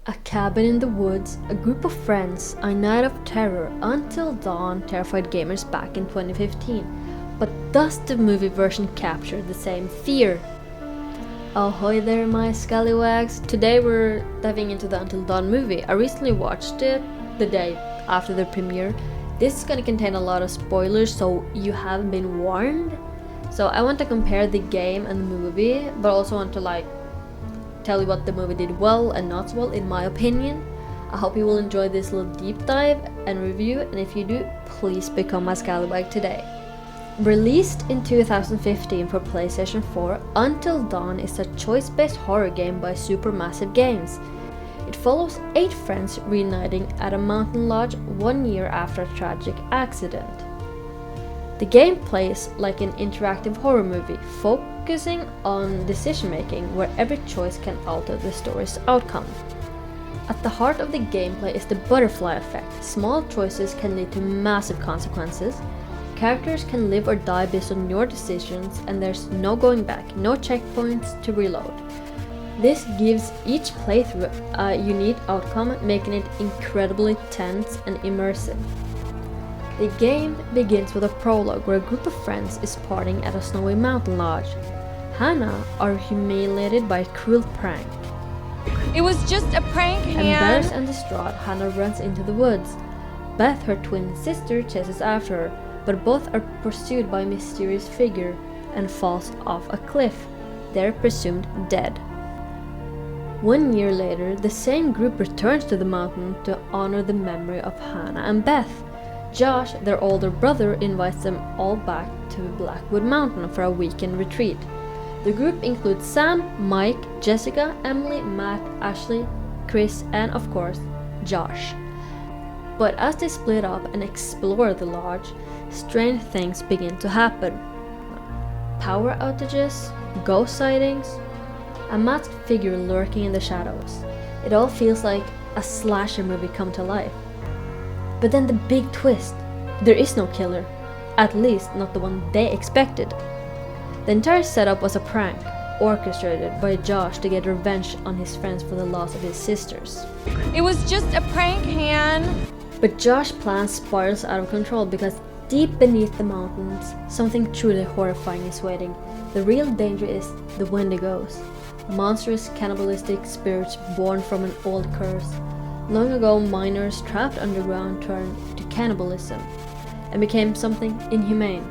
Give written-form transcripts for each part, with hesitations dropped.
A cabin in the woods, a group of friends, a night of terror, Until Dawn terrified gamers back in 2015. But does the movie version capture the same fear? Ahoy there, my scallywags! Today we're diving into the Until Dawn movie. I recently watched it the day after the premiere. This is gonna contain a lot of spoilers, so you have been warned. So I want to compare the game and the movie, but also want to tell you what the movie did well and not so well, in my opinion. I hope you will enjoy this little deep dive and review, and if you do, please become my scallywag today. Released in 2015 for PlayStation 4, Until Dawn is a choice-based horror game by Supermassive Games. It follows 8 friends reuniting at a mountain lodge 1 year after a tragic accident. The game plays like an interactive horror movie, focusing on decision making where every choice can alter the story's outcome. At the heart of the gameplay is the butterfly effect. Small choices can lead to massive consequences. Characters can live or die based on your decisions, and there's no going back, no checkpoints to reload. This gives each playthrough a unique outcome, making it incredibly tense and immersive. The game begins with a prologue where a group of friends is partying at a snowy mountain lodge. Hannah are humiliated by a cruel prank. It was just a prank, Embarrassed and distraught, Hannah runs into the woods. Beth, her twin sister, chases after her, but both are pursued by a mysterious figure and falls off a cliff. They're presumed dead. 1 year later, the same group returns to the mountain to honor the memory of Hannah and Beth. Josh, their older brother, invites them all back to Blackwood Mountain for a weekend retreat. The group includes Sam, Mike, Jessica, Emily, Matt, Ashley, Chris, and of course, Josh. But as they split up and explore the lodge, strange things begin to happen. Power outages, ghost sightings, a masked figure lurking in the shadows. It all feels like a slasher movie come to life. But then the big twist, there is no killer, at least not the one they expected. The entire setup was a prank, orchestrated by Josh to get revenge on his friends for the loss of his sisters. It was just a prank, Han. But Josh's plan spirals out of control because deep beneath the mountains, something truly horrifying is waiting. The real danger is the Wendigos, monstrous cannibalistic spirits born from an old curse. Long ago, miners trapped underground turned to cannibalism and became something inhumane.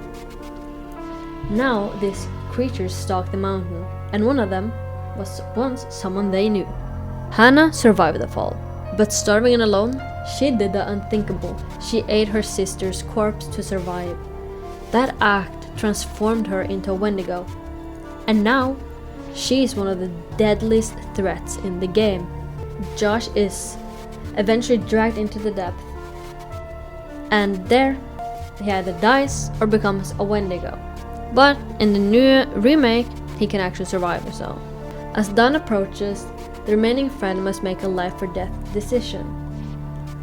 Now, these creatures stalk the mountain, and one of them was once someone they knew. Hannah survived the fall, but starving and alone, she did the unthinkable. She ate her sister's corpse to survive. That act transformed her into a Wendigo, and now she is one of the deadliest threats in the game. Josh is eventually dragged into the depth, and there he either dies or becomes a Wendigo. But in the new remake, he can actually survive. So as dawn approaches, the remaining friend must make a life or death decision.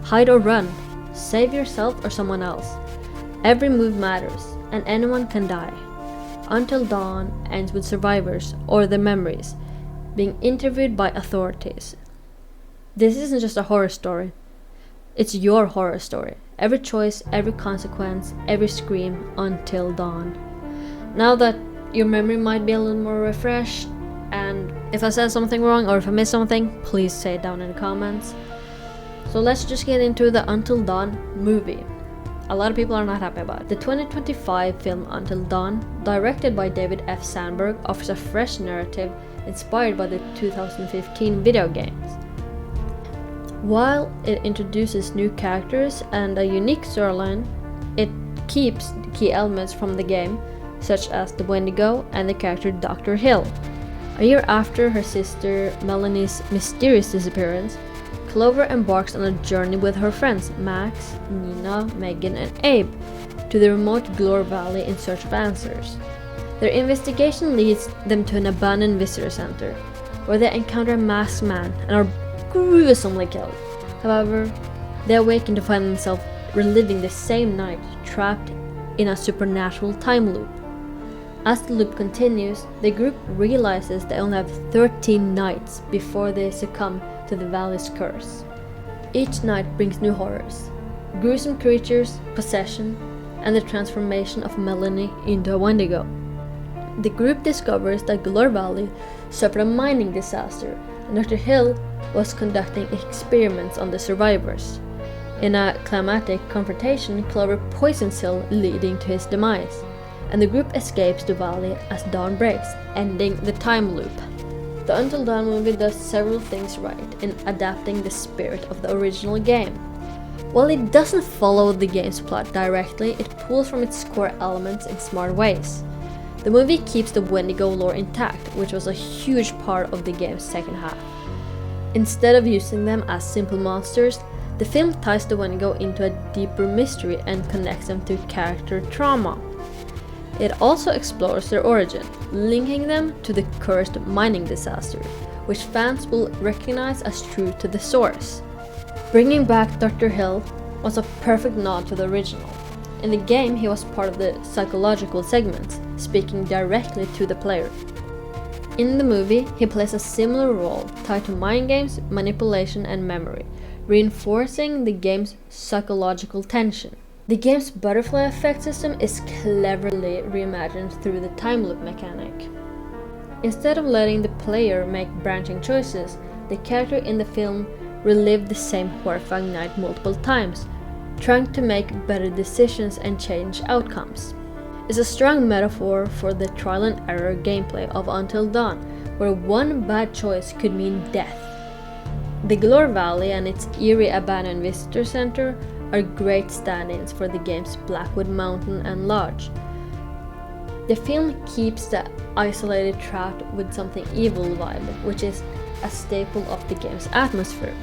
Hide or run, save yourself or someone else. Every move matters, and anyone can die. Until Dawn ends with survivors, or their memories, being interviewed by authorities. This isn't just a horror story, it's your horror story. Every choice, every consequence, every scream, Until Dawn. Now that your memory might be a little more refreshed, and if I said something wrong or if I missed something, please say it down in the comments. So let's just get into the Until Dawn movie. A lot of people are not happy about it. The 2025 film Until Dawn, directed by David F. Sandberg, offers a fresh narrative inspired by the 2015 video games. While it introduces new characters and a unique storyline, it keeps the key elements from the game, such as the Wendigo and the character Dr. Hill. A year after her sister Melanie's mysterious disappearance, Clover embarks on a journey with her friends Max, Nina, Megan, and Abe to the remote Glore Valley in search of answers. Their investigation leads them to an abandoned visitor center, where they encounter a masked man and are gruesomely killed. However, they awaken to find themselves reliving the same night, trapped in a supernatural time loop. As the loop continues, the group realizes they only have 13 nights before they succumb to the valley's curse. Each night brings new horrors, gruesome creatures, possession, and the transformation of Melanie into a Wendigo. The group discovers that Glory Valley suffered a mining disaster, and Dr. Hill was conducting experiments on the survivors. In a climactic confrontation, Clover poisons Hill, leading to his demise, and the group escapes the valley as dawn breaks, ending the time loop. The Until Dawn movie does several things right in adapting the spirit of the original game. While it doesn't follow the game's plot directly, it pulls from its core elements in smart ways. The movie keeps the Wendigo lore intact, which was a huge part of the game's second half. Instead of using them as simple monsters, the film ties the Wendigo into a deeper mystery and connects them to character trauma. It also explores their origin, linking them to the cursed mining disaster, which fans will recognize as true to the source. Bringing back Dr. Hill was a perfect nod to the original. In the game, he was part of the psychological segments, speaking directly to the player. In the movie, he plays a similar role tied to mind games, manipulation, and memory, reinforcing the game's psychological tension. The game's butterfly effect system is cleverly reimagined through the time loop mechanic. Instead of letting the player make branching choices, the character in the film relived the same horrifying night multiple times, trying to make better decisions and change outcomes. It's a strong metaphor for the trial and error gameplay of Until Dawn, where one bad choice could mean death. The Glory Valley and its eerie abandoned visitor center are great stand-ins for the game's Blackwood Mountain and Lodge. The film keeps the isolated trapped with something evil vibe, which is a staple of the game's atmosphere.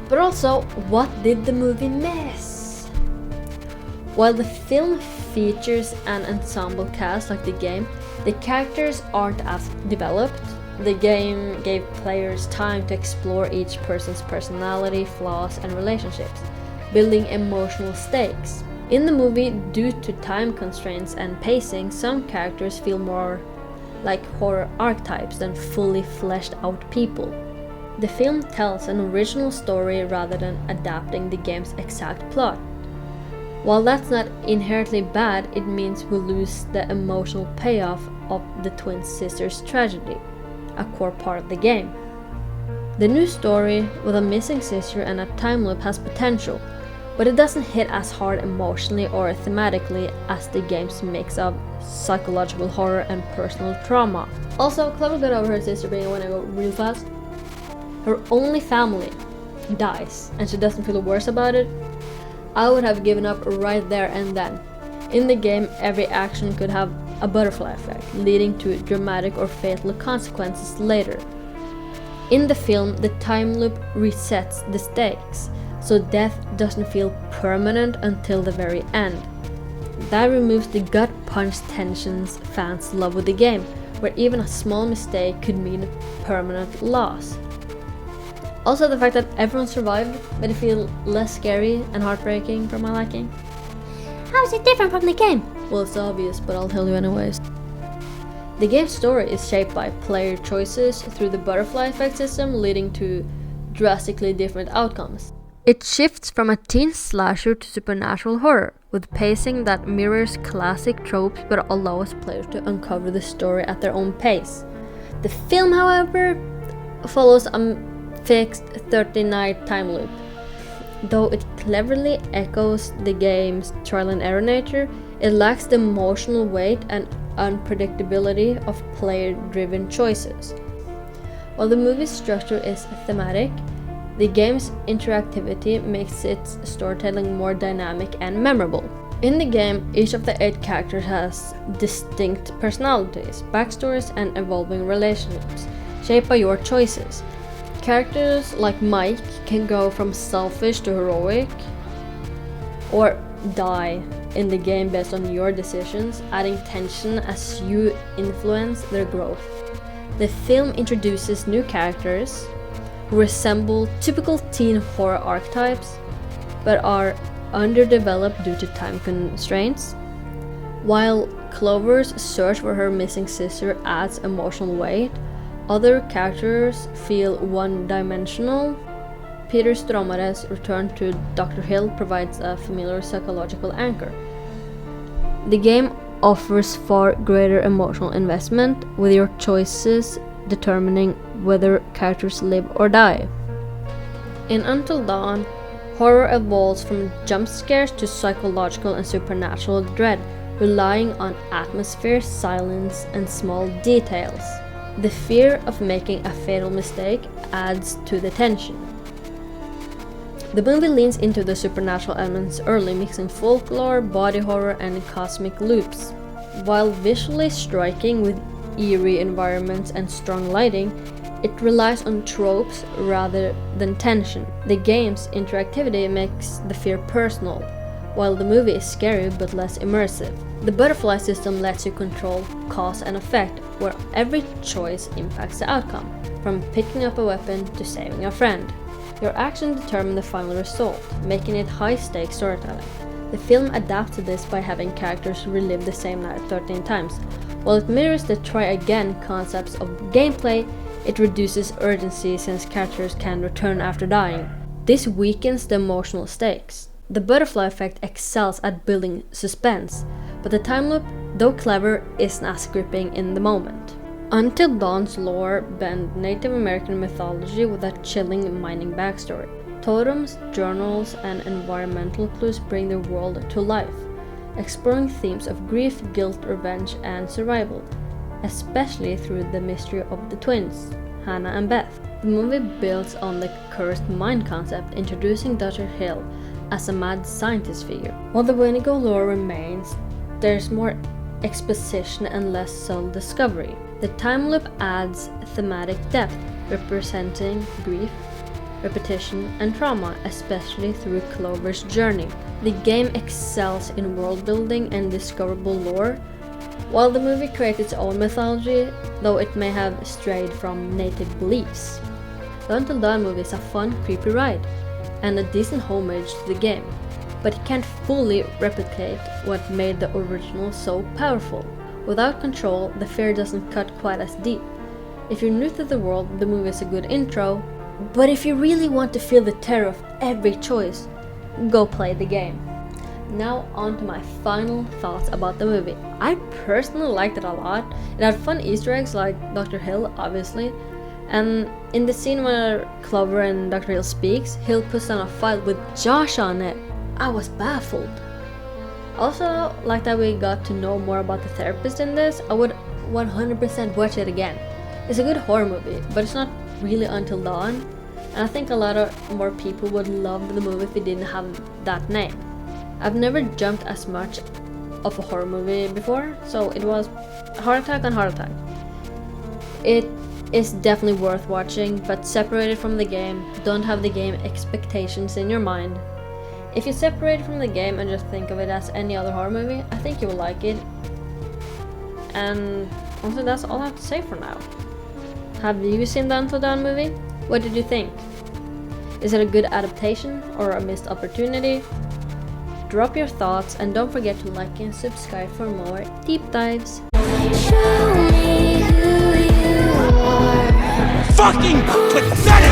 But also, what did the movie miss? While the film features an ensemble cast like the game, the characters aren't as developed. The game gave players time to explore each person's personality, flaws, and relationships, building emotional stakes. In the movie, due to time constraints and pacing, some characters feel more like horror archetypes than fully fleshed out people. The film tells an original story rather than adapting the game's exact plot. While that's not inherently bad, it means we lose the emotional payoff of the twin sisters' tragedy, a core part of the game. The new story with a missing sister and a time loop has potential, but it doesn't hit as hard emotionally or thematically as the game's mix of psychological horror and personal trauma. Also, Clover got over her sister being a Wendigo real fast. Her only family dies, and she doesn't feel worse about it. I would have given up right there and then. In the game, every action could have a butterfly effect, leading to dramatic or fatal consequences later. In the film, the time loop resets the stakes, so death doesn't feel permanent until the very end. That removes the gut punch tensions fans love with the game, where even a small mistake could mean permanent loss. Also, the fact that everyone survived made it feel less scary and heartbreaking for my liking. How is it different from the game? Well, it's obvious, but I'll tell you anyways. The game's story is shaped by player choices through the butterfly effect system, leading to drastically different outcomes. It shifts from a teen slasher to supernatural horror, with pacing that mirrors classic tropes but allows players to uncover the story at their own pace. The film, however, follows a fixed 30-night time loop. Though it cleverly echoes the game's trial and error nature, it lacks the emotional weight and unpredictability of player-driven choices. While the movie's structure is thematic, the game's interactivity makes its storytelling more dynamic and memorable. In the game, each of the 8 characters has distinct personalities, backstories, and evolving relationships, shaped by your choices. Characters like Mike can go from selfish to heroic, or die in the game based on your decisions, adding tension as you influence their growth. The film introduces new characters who resemble typical teen horror archetypes, but are underdeveloped due to time constraints. While Clover's search for her missing sister adds emotional weight, other characters feel one-dimensional, Peter Stormare's return to Dr. Hill provides a familiar psychological anchor. The game offers far greater emotional investment, with your choices determining whether characters live or die. In Until Dawn, horror evolves from jump scares to psychological and supernatural dread, relying on atmosphere, silence, and small details. The fear of making a fatal mistake adds to the tension. The movie leans into the supernatural elements early, mixing folklore, body horror, and cosmic loops. While visually striking with eerie environments and strong lighting, it relies on tropes rather than tension. The game's interactivity makes the fear personal, while the movie is scary but less immersive. The butterfly system lets you control cause and effect, where every choice impacts the outcome, from picking up a weapon to saving a friend. Your actions determine the final result, making it high-stakes storytelling. The film adapts to this by having characters relive the same night 13 times. While it mirrors the try-again concepts of gameplay, it reduces urgency since characters can return after dying. This weakens the emotional stakes. The butterfly effect excels at building suspense, but the time loop, though clever, isn't as gripping in the moment. Until Dawn's lore blends Native American mythology with a chilling mining backstory. Totems, journals, and environmental clues bring the world to life, exploring themes of grief, guilt, revenge, and survival, especially through the mystery of the twins, Hannah and Beth. The movie builds on the cursed mine concept, introducing Dr. Hill as a mad scientist figure. While the Wendigo lore remains, there's more exposition and less subtle discovery. The time loop adds thematic depth, representing grief, repetition, and trauma, especially through Clover's journey. The game excels in world building and discoverable lore, while the movie creates its own mythology, though it may have strayed from native beliefs. The Until Dawn movie is a fun, creepy ride, and a decent homage to the game, but it can't fully replicate what made the original so powerful. Without control, the fear doesn't cut quite as deep. If you're new to the world, the movie is a good intro, but if you really want to feel the terror of every choice, go play the game. Now on to my final thoughts about the movie. I personally liked it a lot. It had fun Easter eggs like Dr. Hill, obviously, and in the scene where Clover and Dr. Hill speaks, Hill puts on a fight with Josh on it. I was baffled. Also, like that we got to know more about the therapist in this, I would 100% watch it again. It's a good horror movie, but it's not really Until Dawn, and I think a lot of more people would love the movie if it didn't have that name. I've never jumped as much of a horror movie before, so it was heart attack on heart attack. It is definitely worth watching, but separated from the game. Don't have the game expectations in your mind. If you separate from the game and just think of it as any other horror movie, I think you will like it. And honestly, that's all I have to say for now. Have you seen the Until Dawn movie? What did you think? Is it a good adaptation or a missed opportunity? Drop your thoughts and don't forget to like and subscribe for more deep dives. Show me who you are. Fucking pathetic!